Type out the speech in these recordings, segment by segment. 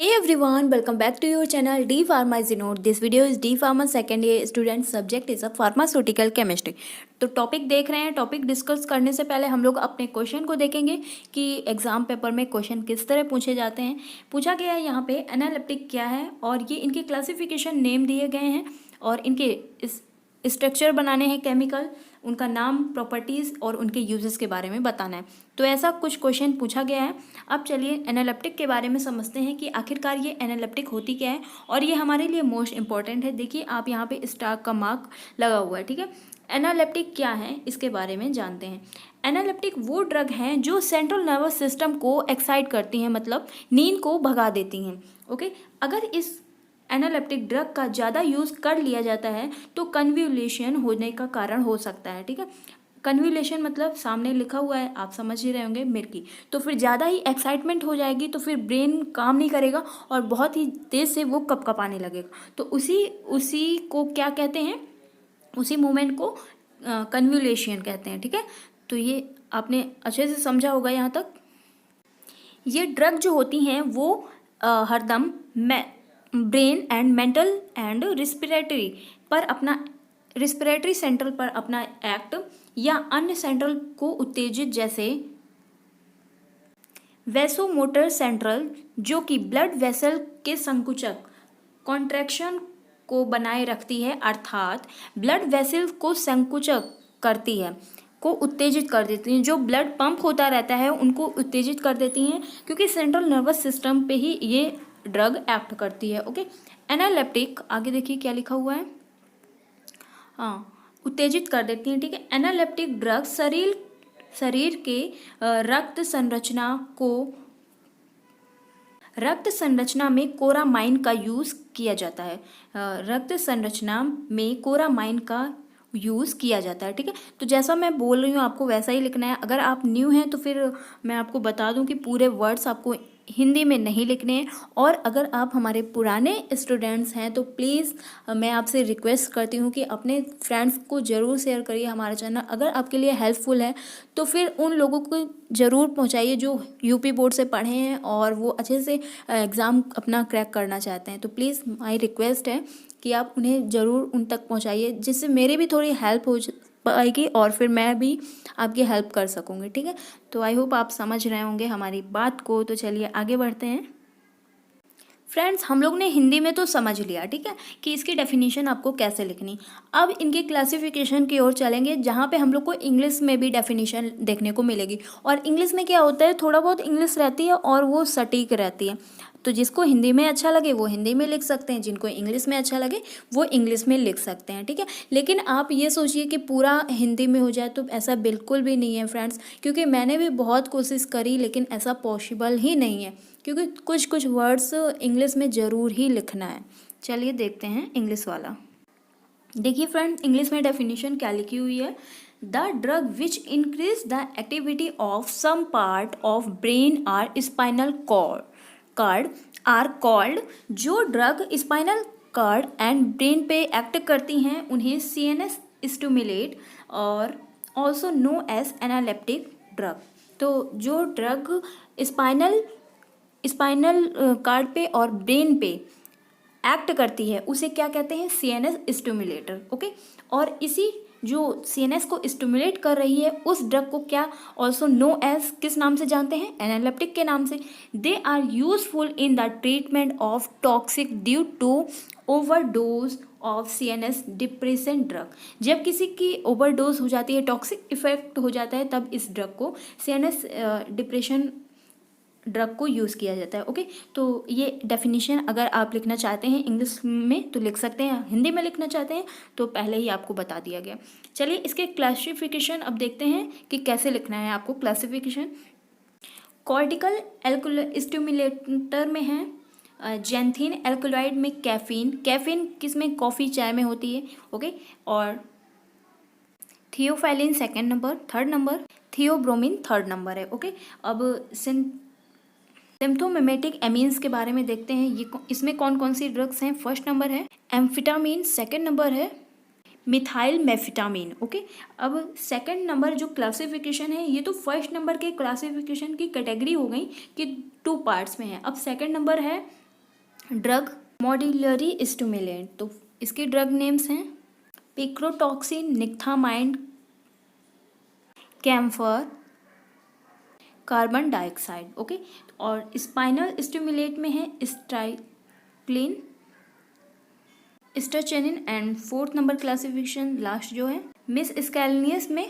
Hey everyone, welcome back to your channel D Pharma is Note. This video is D Pharma second year student subject is a pharmaceutical chemistry. तो topic देख रहे हैं। Topic discuss करने से पहले हम लोग अपने क्वेश्चन को देखेंगे कि एग्जाम पेपर में क्वेश्चन किस तरह पूछे जाते हैं। पूछा गया है यहाँ पे एनालिप्टिक क्या है और ये इनके क्लासिफिकेशन नेम दिए गए हैं और इनके इस स्ट्रक्चर बनाने हैं केमिकल, उनका नाम, प्रॉपर्टीज़ और उनके यूजेस के बारे में बताना है। तो ऐसा कुछ क्वेश्चन पूछा गया है। अब चलिए एनालिप्टिक के बारे में समझते हैं कि आखिरकार ये एनालिप्टिक होती क्या है और ये हमारे लिए मोस्ट इंपॉर्टेंट है। देखिए आप यहाँ पे स्टार का मार्क लगा हुआ है, ठीक है। एनालिप्टिक क्या है इसके बारे में जानते हैं। एनालिप्टिक वो ड्रग हैं जो सेंट्रल नर्वस सिस्टम को एक्साइट करती हैं, मतलब नींद को भगा देती हैं। ओके, अगर इस एनालिप्टिक ड्रग का ज़्यादा यूज़ कर लिया जाता है तो कन्व्यूलेशन होने का कारण हो सकता है, ठीक है। कन्व्यूलेशन मतलब सामने लिखा हुआ है, आप समझ ही रहे होंगे, मिर्गी। तो फिर ज़्यादा ही एक्साइटमेंट हो जाएगी तो फिर ब्रेन काम नहीं करेगा और बहुत ही तेज़ से वो कँपाने लगेगा। तो उसी को क्या कहते हैं, उसी मोमेंट को कन्व्यूलेशन कहते हैं, ठीक है। तो ये आपने अच्छे से समझा होगा यहाँ तक। ये ड्रग जो होती हैं वो हरदम brain and mental and respiratory पर अपना रिस्पिरेटरी सेंट्रल पर अपना एक्ट या अन्य सेंट्रल को उत्तेजित, जैसे वैसोमोटर सेंट्रल जो कि ब्लड वेसल के संकुचक कॉन्ट्रैक्शन को बनाए रखती है, अर्थात ब्लड वेसल को संकुचक करती है, को उत्तेजित कर देती हैं। जो ब्लड पंप होता रहता है उनको उत्तेजित कर देती हैं क्योंकि सेंट्रल नर्वस सिस्टम पे ही ये ड्रग एक्ट करती है। ओके, एनालिप्टिक आगे देखिए क्या लिखा हुआ है, हाँ, उत्तेजित कर देती हैं, ठीक है। एनालिप्टिक ड्रग शरीर के रक्त संरचना में कोरामाइन का यूज़ किया जाता है। रक्त संरचना में कोरामाइन का यूज़ किया जाता है, ठीक है। तो जैसा मैं बोल रही हूँ आपको वैसा ही लिखना है। अगर आप न्यू हैं तो फिर मैं आपको बता दूँ कि पूरे वर्ड्स आपको हिंदी में नहीं लिखने हैं, और अगर आप हमारे पुराने स्टूडेंट्स हैं तो प्लीज़ मैं आपसे रिक्वेस्ट करती हूँ कि अपने फ्रेंड्स को ज़रूर शेयर करिए हमारा चैनल। अगर आपके लिए हेल्पफुल है तो फिर उन लोगों को ज़रूर पहुँचाइए जो यूपी बोर्ड से पढ़े हैं और वो अच्छे से एग्ज़ाम अपना क्रैक करना चाहते हैं। तो प्लीज़ माई रिक्वेस्ट है कि आप उन्हें ज़रूर उन तक पहुँचाइए, जिससे मेरी भी थोड़ी हेल्प हो पाएगी और फिर मैं भी आपकी हेल्प कर सकूँगी, ठीक है। तो आई होप आप समझ रहे होंगे हमारी बात को। तो चलिए आगे बढ़ते हैं। फ्रेंड्स, हम लोग ने हिंदी में तो समझ लिया, ठीक है, कि इसकी डेफिनेशन आपको कैसे लिखनी। अब इनके क्लासिफिकेशन की ओर चलेंगे जहाँ पे हम लोग को इंग्लिश में भी डेफिनेशन देखने को मिलेगी। और इंग्लिश में क्या होता है, थोड़ा बहुत इंग्लिश रहती है और वो सटीक रहती है। तो जिसको हिंदी में अच्छा लगे वो हिंदी में लिख सकते हैं, जिनको इंग्लिश में अच्छा लगे वो इंग्लिश में लिख सकते हैं, ठीक है। लेकिन आप ये सोचिए कि पूरा हिंदी में हो जाए, तो ऐसा बिल्कुल भी नहीं है फ्रेंड्स, क्योंकि मैंने भी बहुत कोशिश करी लेकिन ऐसा पॉसिबल ही नहीं है, क्योंकि कुछ कुछ वर्ड्स इंग्लिश में ज़रूर ही लिखना है। चलिए देखते हैं इंग्लिश वाला। देखिए फ्रेंड्स, इंग्लिश में डेफिनेशन क्या लिखी हुई है। The drug which increase the activity of some part of brain or spinal cord are called. जो drug spinal cord and brain पे एक्ट करती हैं उन्हें सीएनएस स्टिमुलेट और also known as analeptic drug. तो जो ड्रग स्पाइनल कार्ड पे और ब्रेन पे एक्ट करती है उसे क्या कहते हैं, सीएनएस स्टिमुलेटर। ओके, और इसी जो सीएनएस को स्टिमुलेट कर रही है उस ड्रग को क्या ऑल्सो नो एज किस नाम से जानते हैं, एनालिप्टिक के नाम से। They are useful in the treatment of toxic due to overdose of CNS depression drug. जब किसी की ओवरडोज हो जाती है, टॉक्सिक इफेक्ट हो जाता है, तब इस ड्रग को सीएनएस डिप्रेशन ड्रग को यूज़ किया जाता है। ओके, तो ये डेफिनेशन अगर आप लिखना चाहते हैं इंग्लिश में तो लिख सकते हैं, हिंदी में लिखना चाहते हैं तो पहले ही आपको बता दिया गया। चलिए इसके क्लासिफिकेशन अब देखते हैं कि कैसे लिखना है आपको क्लासिफिकेशन। कॉर्टिकल स्टिमुलेटर में है जेंथिन, एल्कलॉइड में कैफीन किस में, कॉफ़ी चाय में होती है। ओके, और theophylline second number, third number theobromine third number है। ओके, अब सिम्थोमेमेटिक एमीन्स के बारे में देखते हैं। ये इसमें कौन कौन सी ड्रग्स हैं। फर्स्ट नंबर है एम्फिटामिन, सेकंड नंबर है मिथाइल मेफिटामिन। ओके, अब सेकंड नंबर जो क्लासिफिकेशन है, ये तो फर्स्ट नंबर के क्लासिफिकेशन की कैटेगरी हो गई कि 2 पार्ट्स में है। अब सेकंड नंबर है ड्रग मॉड्यूलरी स्टिमुलेंट, तो इसके ड्रग नेम्स हैं picrotoxin, nikethamide, camphor, carbon dioxide. Okay, और स्पाइनल स्टिमुलेट में है स्ट्राइक्लिन, स्टाचेनिन and fourth number classification last जो है मिस स्कैलियस में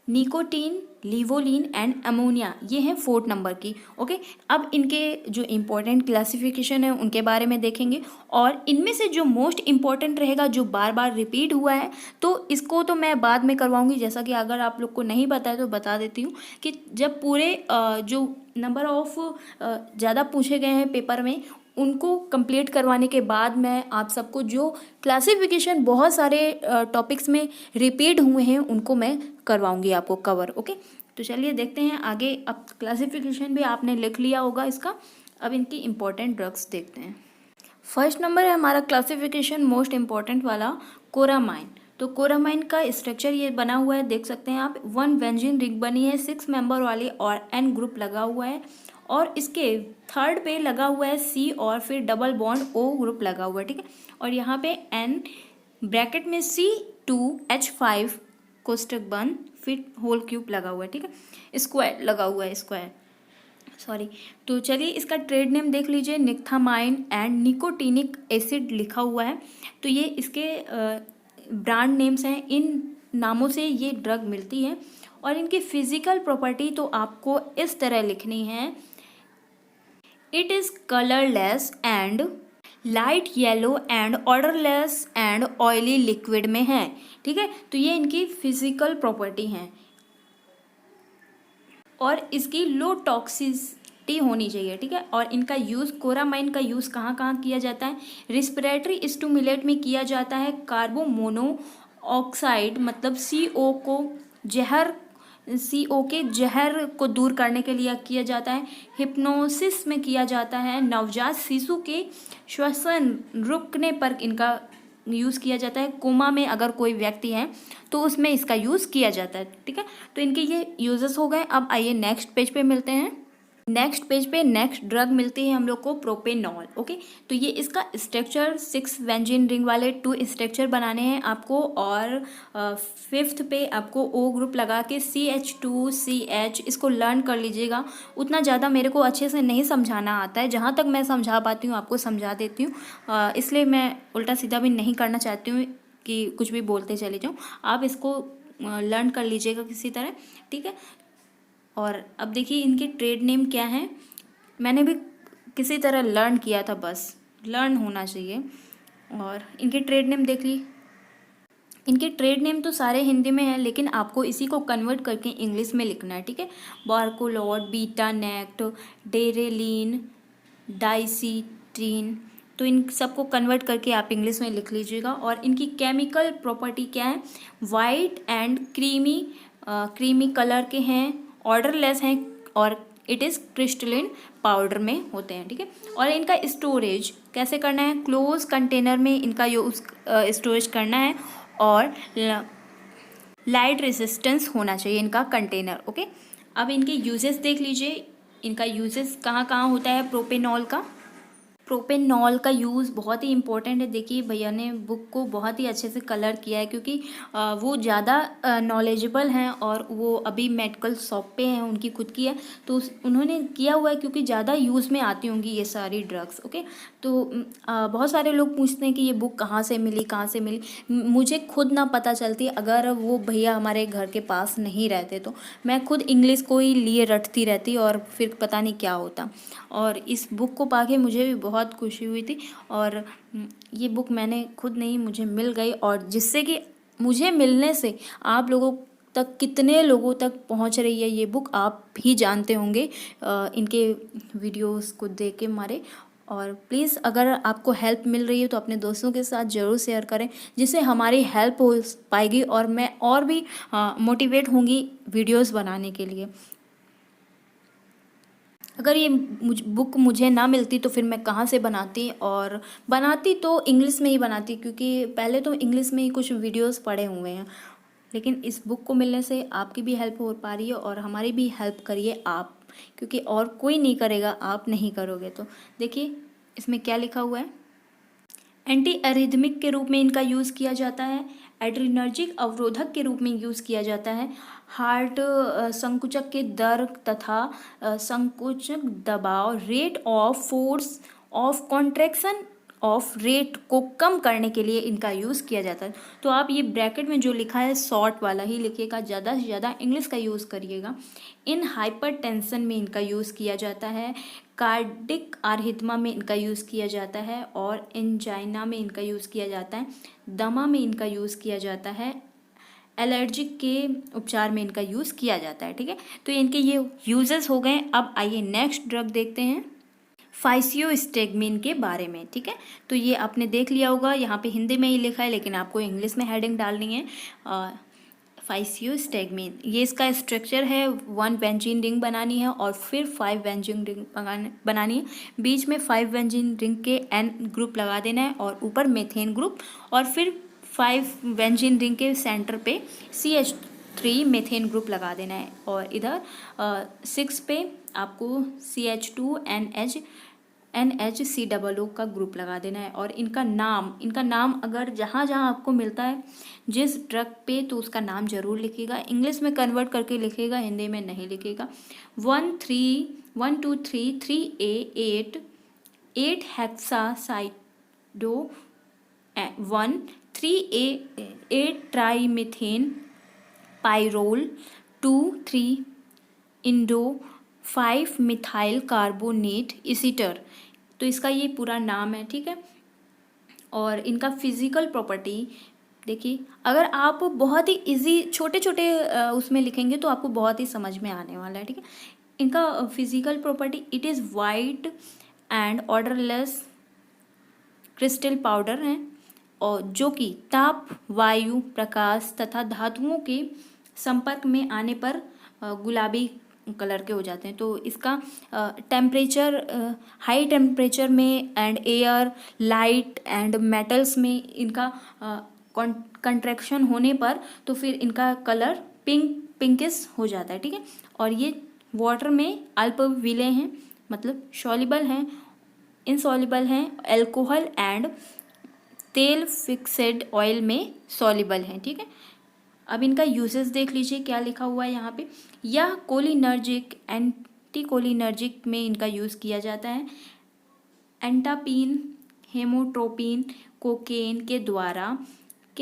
निकोटीन, लिवोलिन एंड अमोनिया, ये हैं फोर्थ नंबर की। ओके, अब इनके जो इम्पोर्टेंट क्लासिफिकेशन है उनके बारे में देखेंगे, और इनमें से जो मोस्ट इम्पॉर्टेंट रहेगा जो बार बार रिपीट हुआ है तो इसको तो मैं बाद में करवाऊंगी। जैसा कि अगर आप लोग को नहीं पता है तो बता देती हूँ कि जब पूरे जो नंबर ऑफ ज़्यादा पूछे गए हैं पेपर में उनको कंप्लीट करवाने के बाद मैं आप सबको जो क्लासिफिकेशन बहुत सारे टॉपिक्स में रिपीट हुए हैं उनको मैं करवाऊंगी आपको कवर। ओके, तो चलिए देखते हैं आगे। अब क्लासिफिकेशन भी आपने लिख लिया होगा इसका, अब इनकी इम्पोर्टेंट ड्रग्स देखते हैं। फर्स्ट नंबर है हमारा क्लासिफिकेशन मोस्ट इम्पॉर्टेंट वाला कोरामाइन। तो कोरामाइन का स्ट्रक्चर ये बना हुआ है, देख सकते हैं आप। 1 बेंजीन रिंग बनी है 6 मेंबर वाली और N ग्रुप लगा हुआ है, और इसके थर्ड पे लगा हुआ है C और फिर डबल बॉन्ड O ग्रुप लगा हुआ है, ठीक है। और यहाँ पे N ब्रैकेट में C2H5 कोष्टक बंद फिर होल क्यूब लगा हुआ है, ठीक है। स्क्वायर लगा हुआ है, स्क्वायर, सॉरी। तो चलिए इसका ट्रेड नेम देख लीजिए, निक्थामाइन एंड निकोटीनिक एसिड लिखा हुआ है। तो ये इसके ब्रांड नेम्स हैं, इन नामों से ये ड्रग मिलती है। और इनकी फिजिकल प्रॉपर्टी तो आपको इस तरह लिखनी है, it is colourless and light yellow and odourless and oily liquid में है, ठीक है। तो ये इनकी फिजिकल प्रॉपर्टी हैं, और इसकी लो टॉक्सिसिटी होनी चाहिए, ठीक है। और इनका यूज़, कोरामाइन का यूज़ कहाँ कहाँ किया जाता है? रिस्पिरेटरी स्टिमुलेट में किया जाता है, कार्बोमोनोऑक्साइड मतलब CO को जहर, CO के जहर को दूर करने के लिए किया जाता है, हिप्नोसिस में किया जाता है, नवजात शिशु के श्वसन रुकने पर इनका यूज़ किया जाता है, कोमा में अगर कोई व्यक्ति है तो उसमें इसका यूज़ किया जाता है, ठीक है। तो इनके ये यूजेस हो गए। अब आइए नेक्स्ट पेज पे मिलते हैं। नेक्स्ट पेज पे नेक्स्ट ड्रग मिलती है हम लोग को प्रोपेनॉल। ओके, तो ये इसका स्ट्रक्चर 6 बेंजीन रिंग वाले 2 स्ट्रक्चर बनाने हैं आपको, और फिफ्थ पे आपको O ग्रुप लगा के CH2CH, इसको लर्न कर लीजिएगा। उतना ज़्यादा मेरे को अच्छे से नहीं समझाना आता है, जहाँ तक मैं समझा पाती हूँ आपको समझा देती हूँ, इसलिए मैं उल्टा सीधा भी नहीं करना चाहती हूँ कि कुछ भी बोलते चले जाऊँ। आप इसको लर्न कर लीजिएगा किसी तरह, ठीक है। और अब देखिए इनके ट्रेड नेम क्या हैं, मैंने भी किसी तरह लर्न किया था, बस लर्न होना चाहिए। और इनके ट्रेड नेम देख ली, इनके ट्रेड नेम तो सारे हिंदी में हैं, लेकिन आपको इसी को कन्वर्ट करके इंग्लिश में लिखना है, ठीक है। बार्कोलॉड, बीटा नेक्ट, डेरेलिन, डाइसीटीन, तो इन सबको कन्वर्ट करके आप इंग्लिश में लिख लीजिएगा। और इनकी केमिकल प्रॉपर्टी क्या है? वाइट एंड क्रीमी कलर के हैं, ऑर्डरलेस हैं, और इट इज़ क्रिस्टलिन पाउडर में होते हैं, ठीक है। और इनका स्टोरेज कैसे करना है? क्लोज कंटेनर में इनका यूज स्टोरेज करना है, और लाइट रेजिस्टेंस होना चाहिए इनका कंटेनर। ओके, अब इनके यूजेस देख लीजिए, इनका यूजेस कहाँ कहाँ होता है प्रोपेनॉल का। प्रोपेनॉल का यूज़ बहुत ही इंपॉर्टेंट है। देखिए भैया ने बुक को बहुत ही अच्छे से कलर किया है, क्योंकि वो ज़्यादा नॉलेजेबल हैं और वो अभी मेडिकल शॉप पे हैं, उनकी खुद की है, तो उन्होंने किया हुआ है क्योंकि ज़्यादा यूज़ में आती होंगी ये सारी ड्रग्स। ओके, तो बहुत सारे लोग पूछते हैं कि ये बुक कहाँ से मिली, कहाँ से मिली। मुझे खुद ना पता चलती अगर वो भैया हमारे घर के पास नहीं रहते, तो मैं खुद इंग्लिश को ही लिए रटती रहती और फिर पता नहीं क्या होता। और इस बुक को पाके मुझे भी बहुत खुशी हुई थी, और ये बुक मैंने खुद नहीं, मुझे मिल गई, और जिससे कि मुझे मिलने से आप लोगों तक कितने लोगों तक पहुंच रही है ये बुक आप भी जानते होंगे इनके वीडियोस को देख के मारे। और प्लीज़ अगर आपको हेल्प मिल रही है तो अपने दोस्तों के साथ ज़रूर शेयर करें, जिससे हमारी हेल्प हो पाएगी और मैं और भी मोटिवेट होंगी वीडियोस बनाने के लिए। अगर ये बुक मुझे ना मिलती तो फिर मैं कहाँ से बनाती, और बनाती तो इंग्लिश में ही बनाती, क्योंकि पहले तो इंग्लिश में ही कुछ वीडियोस पड़े हुए हैं। लेकिन इस बुक को मिलने से आपकी भी हेल्प हो पा रही है, और हमारी भी हेल्प करिए आप, क्योंकि और कोई नहीं करेगा, आप नहीं करोगे तो। देखिए इसमें क्या लिखा हुआ है? एंटी एरिथमिक के रूप में इनका यूज़ किया जाता है, एड्रिनर्जिक अवरोधक के रूप में यूज़ किया जाता है, हार्ट संकुचक के दर तथा संकुचक दबाव rate of force of contraction of rate को कम करने के लिए इनका यूज़ किया जाता है। तो आप ये ब्रैकेट में जो लिखा है शॉर्ट वाला ही लिखिएगा, ज़्यादा से ज़्यादा इंग्लिश का यूज़ करिएगा। इन हाइपरटेंशन में इनका यूज़ किया जाता है, कार्डिक आर्हिथमा में इनका यूज़ किया जाता है, और एंजाइना में इनका यूज़ किया जाता है, दमा में इनका यूज़ किया जाता है, एलर्जिक के उपचार में इनका यूज़ किया जाता है। ठीक है, तो इनके ये यूजेस हो गए। अब आइए नेक्स्ट ड्रग देखते हैं, फाइसियोस्टेगमिन के बारे में। ठीक है, तो ये आपने देख लिया होगा, यहाँ पे हिंदी में ही लिखा है लेकिन आपको इंग्लिश में हेडिंग डालनी है। फाइसियोस्टेगमिन, ये इसका स्ट्रक्चर है, 1 बेंजीन रिंग बनानी है और फिर 5 बेंजीन रिंग बनानी है, बीच में 5 बेंजीन रिंग के एन ग्रुप लगा देना है और ऊपर मेथेन ग्रुप, और फिर 5 बेंजीन रिंग के सेंटर पे CH3 मेथेन ग्रुप लगा देना है, और इधर 6 पे आपको CH2NHCOO का ग्रुप लगा देना है। और इनका नाम अगर जहाँ जहाँ आपको मिलता है जिस ड्रग पे, तो उसका नाम जरूर लिखिएगा, इंग्लिश में कन्वर्ट करके लिखिएगा, हिंदी में नहीं लिखिएगा। 1,3,1,2,3,3A 8 hexahydro 1 3A 8 trimethyl pyrrole 2 3 indo 5 methyl carbonate ester. तो इसका ये पूरा नाम है। ठीक है, और इनका फिजिकल प्रॉपर्टी देखिए, अगर आप बहुत ही इजी छोटे छोटे उसमें लिखेंगे तो आपको बहुत ही समझ में आने वाला है। ठीक है, इनका physical property, it is white and odourless crystal powder है, और जो कि ताप, वायु, प्रकाश तथा धातुओं के संपर्क में आने पर गुलाबी कलर के हो जाते हैं। तो इसका टेम्परेचर, हाई टेम्परेचर में and air, light and metals में इनका कंट्रैक्शन होने पर तो फिर इनका कलर पिंकिश हो जाता है। ठीक है, और ये वाटर में अल्प विलेय हैं, मतलब सॉल्युबल हैं, इनसॉल्युबल हैं, अल्कोहल एंड तेल फिक्सेड ऑयल में सॉल्युबल हैं। ठीक है, अब इनका यूजेस देख लीजिए, क्या लिखा हुआ है यहाँ पे। यह कोलिनर्जिक, एंटी कोलिनर्जिक में इनका यूज़ किया जाता है, एंटापिन, हेमोट्रोपिन, कोकेन के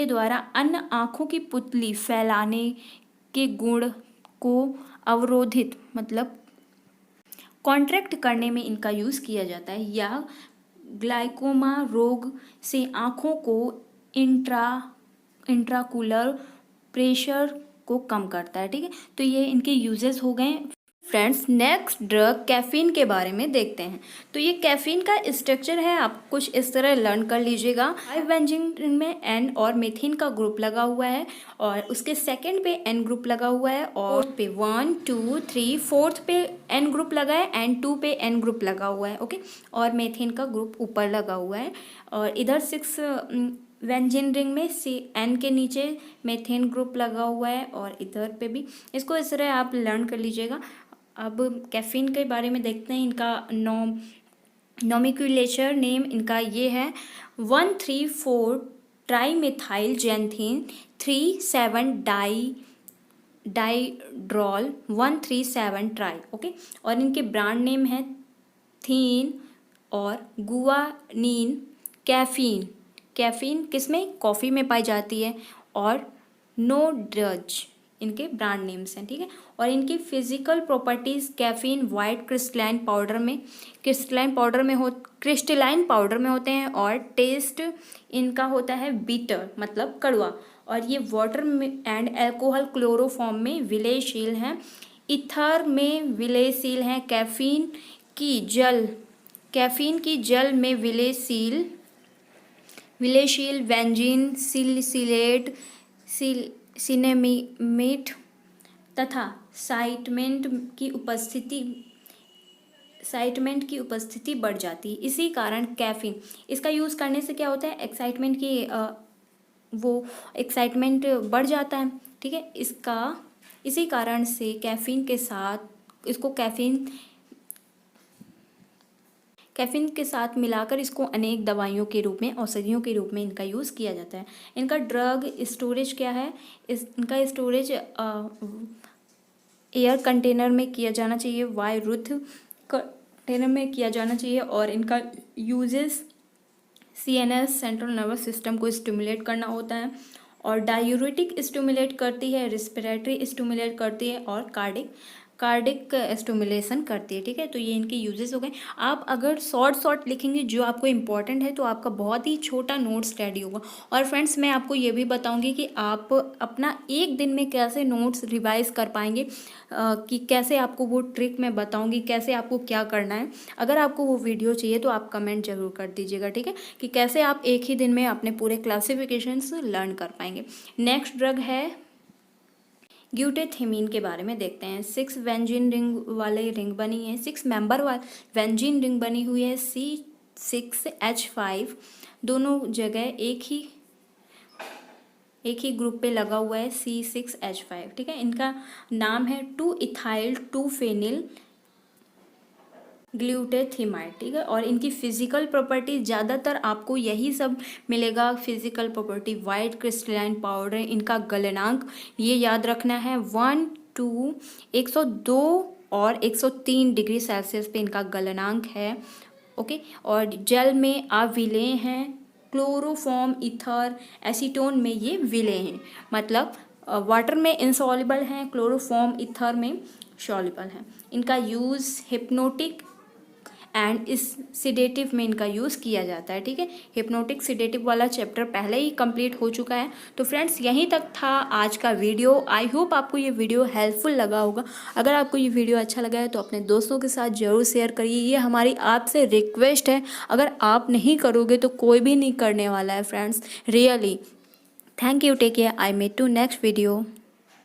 द्वारा अन्य आँखों की पुतली फैलाने के गुण को अवरोधित, मतलब कॉन्ट्रैक्ट करने में इनका यूज़ किया जाता है। यह ग्लाइकोमा रोग से आँखों को इंट्राकुलर प्रेशर को कम करता है। ठीक है, तो ये इनके यूजेस हो गए। फ्रेंड्स, नेक्स्ट ड्रग कैफीन के बारे में देखते हैं। तो ये कैफीन का स्ट्रक्चर है, आप कुछ इस तरह लर्न कर लीजिएगा। 5 बेंजीन रिंग में एन और मेथिन का ग्रुप लगा हुआ है, और उसके सेकंड पे एन ग्रुप लगा हुआ है, और फोर्थ पे 1 2 3 फोर्थ पे एन ग्रुप लगा है एंड 2 पे एन ग्रुप लगा हुआ है। ओके, और मेथिन का ग्रुप ऊपर लगा हुआ है, और इधर 6 बेंजीन रिंग में एन के नीचे मेथेन ग्रुप लगा हुआ है, और इधर पे भी। इसको इस तरह आप लर्न कर लीजिएगा। अब कैफीन के बारे में देखते हैं। इनका नोमेक्युलेचर नेम इनका ये है, 1,3,4 ट्राईमिथाइल जैंथीन 3,7 डाइड्रॉल 1,3,7 ट्राई। ओके, और इनके ब्रांड नेम है थीन और गुआनिन। कैफीन किसमें, कॉफ़ी में पाई जाती है, और नो ड्रज इनके ब्रांड नेम्स हैं। ठीक है, और इनकी physical properties, caffeine white crystalline powder में होते हैं, और टेस्ट इनका होता है बीटर, मतलब कड़वा, और ये वाटर में एंड अल्कोहल क्लोरोफॉर्म में विलयशील हैं, ईथर में विलयशील हैं, कैफीन की जल में विलयशील बेंजीन, सिलिसिलेट, सिनेमेट तथा साइटमेंट की उपस्थिति बढ़ जाती है। इसी कारण कैफीन, इसका यूज़ करने से क्या होता है, एक्साइटमेंट बढ़ जाता है। ठीक है, इसी कारण से कैफीन के साथ इसको कैफीन के साथ मिलाकर इसको अनेक दवाइयों के रूप में, औषधियों के रूप में इनका यूज़ किया जाता है। इनका ड्रग स्टोरेज क्या है, इनका स्टोरेज एयर कंटेनर में किया जाना चाहिए, वायुरुद्ध कंटेनर में किया जाना चाहिए। और इनका uses CNS central nervous system को स्टिमुलेट करना होता है, और डायूरेटिक स्टिमुलेट करती है, रिस्पिरेटरी स्टिमुलेट करती है, और कार्डिक स्टिमुलेशन करती है। ठीक है, तो ये इनके यूजेस हो गए। आप अगर शॉर्ट लिखेंगे जो आपको इम्पॉर्टेंट है तो आपका बहुत ही छोटा नोट्स रेडी होगा। और फ्रेंड्स, मैं आपको ये भी बताऊंगी कि आप अपना एक दिन में कैसे नोट्स रिवाइज कर पाएंगे, कि कैसे आपको वो ट्रिक मैं बताऊंगी, कैसे आपको क्या करना है। अगर आपको वो वीडियो चाहिए तो आप कमेंट जरूर कर दीजिएगा, ठीक है, कि कैसे आप एक ही दिन में अपने पूरे क्लासिफिकेशंस लर्न कर पाएंगे। नेक्स्ट ड्रग है ग्यूटेथिमीन के बारे में देखते हैं। 6 वेंजीन रिंग वाले रिंग बनी है, 6 मेंबर वाले वेंजीन रिंग बनी हुई है C6H5, दोनों जगह एक ही ग्रुप पे लगा हुआ है C6H5। ठीक है, इनका नाम है 2-इथाइल 2-फेनिल ग्लूटेथिमाइड। ठीक है, और इनकी फिजिकल प्रॉपर्टी ज़्यादातर आपको यही सब मिलेगा। Physical property white crystalline powder, इनका गलनांक ये याद रखना है 102 और 103 डिग्री सेल्सियस पे इनका गलनांक है। ओके, और जेल में आप विलेय हैं, क्लोरोफॉर्म, ईथर, एसीटोन में ये विलेय हैं, मतलब वाटर में इनसॉल्युबल हैं, क्लोरोफॉर्म ईथर में सॉल्युबल हैं। इनका यूज़ हिप्नोटिक एंड इस सिडेटिव में इनका यूज़ किया जाता है। ठीक है, हिप्नोटिक सिडेटिव वाला चैप्टर पहले ही कंप्लीट हो चुका है। तो फ्रेंड्स, यहीं तक था आज का वीडियो। आई होप आपको ये वीडियो हेल्पफुल लगा होगा। अगर आपको ये वीडियो अच्छा लगा है तो अपने दोस्तों के साथ ज़रूर शेयर करिए, ये हमारी आपसे रिक्वेस्ट है। अगर आप नहीं करोगे तो कोई भी नहीं करने वाला है friends, really. Thank you, take care, I meet to next video.